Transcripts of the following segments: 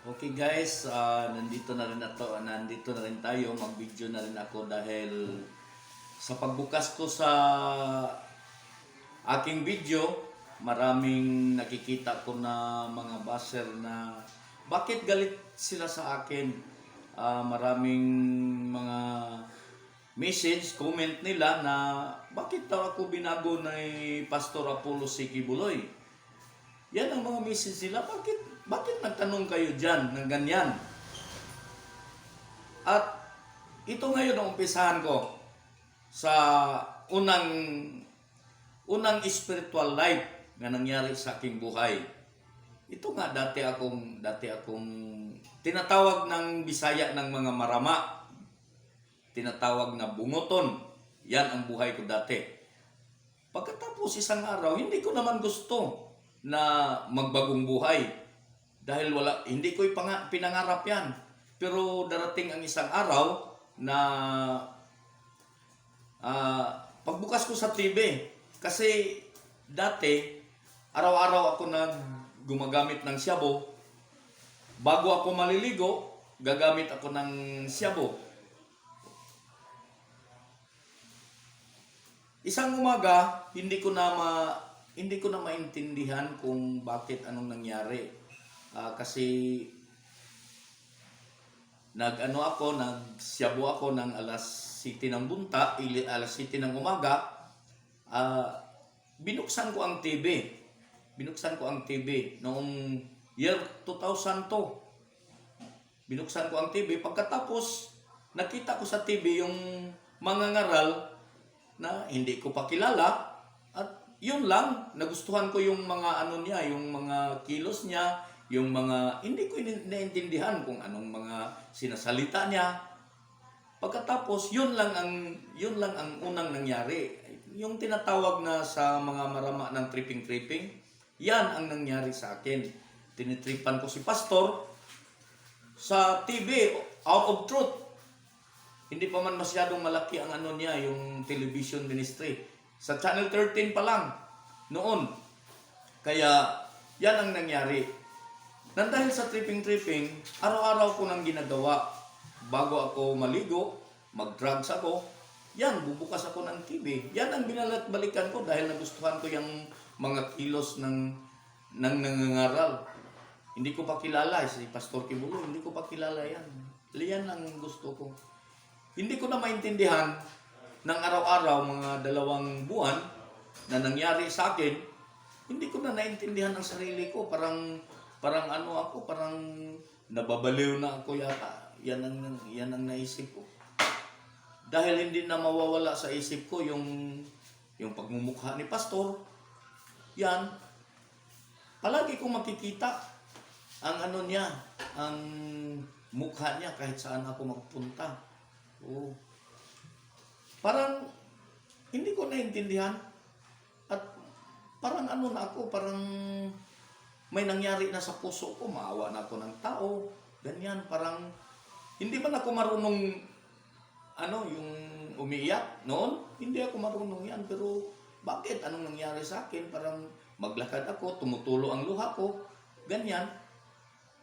Okay guys, nandito na rin tayo, mag-video na rin ako dahil sa pagbukas ko sa aking video, maraming nakikita ko na mga baser na bakit galit sila sa akin. Maraming mga message, comment nila na bakit daw ako binago ni Pastor Apollo Sikibuloy. Yan ang mga message nila. Bakit nagtanong kayo dyan ng ganyan? At ito ngayon ang umpisahan ko sa unang spiritual life na nangyari sa aking buhay. Ito nga dati akong tinatawag ng Bisaya ng mga marama, tinatawag na bungoton. Yan ang buhay ko dati. Pagkatapos isang araw, hindi ko naman gusto na magbagong buhay dahil hindi ko pinangarap yan. Pero darating ang isang araw na pagbukas ko sa TV, kasi dati araw-araw ako gumagamit ng shabu. Bago ako maliligo, gagamit ako ng shabu. Isang umaga, hindi ko na maintindihan kung bakit anong nangyari. Kasi nagsiyabu ako ng alas 7 ng bunta, alas 7 ng umaga. Binuksan ko ang TV. Noong year 2002. Binuksan ko ang TV. Pagkatapos, nakita ko sa TV yung mga ngaral na hindi ko pa kilala. At yun lang, nagustuhan ko yung mga niya, yung mga kilos niya, yung mga hindi ko naintindihan kung anong mga sinasalita niya. Pagkatapos, yun lang ang unang nangyari. Yung tinatawag na sa mga marama ng tripping, yan ang nangyari sa akin. Tinitripan ko si pastor sa TV, out of truth. Hindi pa man masyadong malaki ang niya, yung television ministry. Sa Channel 13 pa lang noon. Kaya yan ang nangyari. Nang dahil sa tripping, araw-araw ko nang ginagawa. Bago ako maligo, mag-drugs ako, yan, bubukas ako ng TV. Yan ang binalat-balikan ko dahil nagustuhan ko yung mga kilos ng nangangaral. Hindi ko pa kilala si Pastor Kibuloy, hindi ko pa kilala yan. Yan ang gusto ko. Hindi ko na maintindihan ng araw-araw, mga 2 buwan na nangyari sa akin, hindi ko na naintindihan ang sarili ko. Parang nababaliw na ako yata. Yan ang naisip ko. Dahil hindi na mawawala sa isip ko yung pagmumukha ni Pastor. Yan. Palagi kong makikita ang niya, ang mukha niya kahit saan ako magpunta. Oh. Parang hindi ko naintindihan at parang parang may nangyari na sa puso ko, maawa na ako ng tao, ganyan, parang hindi man ako marunong yung umiiyak noon, hindi ako marunong yan, pero bakit anong nangyari sa akin? Parang maglakad ako, tumutulo ang luha ko, ganyan.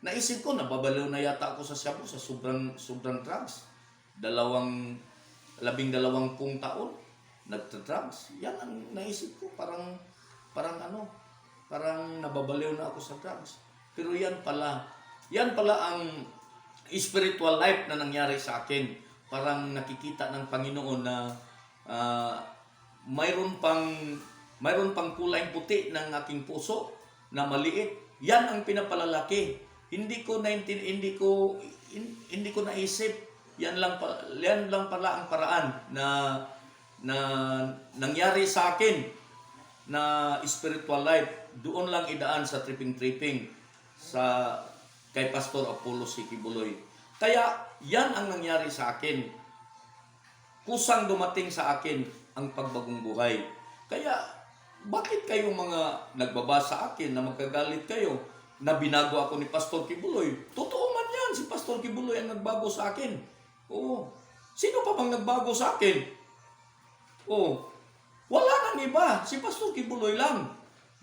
Naisip ko, nababaliw na yata ako sa shabu sa sobrang drugs. 12 taon nagta-drugs. Yan ang naisip ko, parang nababaliw na ako sa drugs. Pero yan pala ang spiritual life na nangyari sa akin. Parang nakikita ng Panginoon na mayroon pang kulay puti ng aking puso na maliit. Yan ang pinapalalaki. Hindi ko naisip. Yan lang pala ang paraan na nangyari sa akin na spiritual life. Doon lang idaan sa tripping kay Pastor Apollo Sikibuloy. Kaya yan ang nangyari sa akin. Kusang dumating sa akin ang pagbagong buhay. Kaya bakit kayo mga nagbabasa sa akin na magkagalit kayo na binago ako ni Pastor Kibuloy? Totoo man yan, si Pastor Kibuloy ang nagbago sa akin. Oo. Sino pa bang nagbago sa akin? Oo. Wala nang iba, si Pastor Kibuloy lang.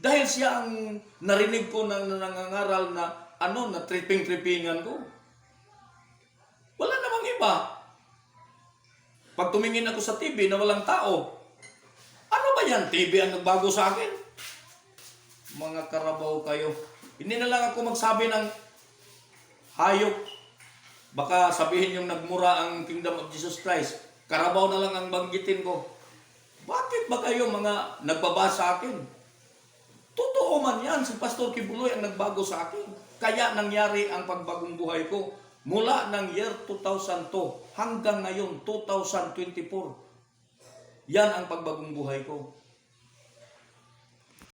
Dahil siya ang narinig ko na nangangaral na na tripping-trippingan ko. Wala namang iba. Pag tumingin ako sa TV na walang tao, ano ba yan? TV ang nagbago sa akin? Mga karabaw kayo. Hindi na lang ako magsabi ng hayop. Baka sabihin yung nagmura ang Kingdom of Jesus Christ. Karabaw na lang ang banggitin ko. Bakit ba kayo mga nagbabasa sa akin? Totoo man yan, si Pastor Kibuloy ang nagbago sa akin. Kaya nangyari ang pagbagong buhay ko. Mula ng year 2002 hanggang ngayon, 2024. Yan ang pagbagong buhay ko.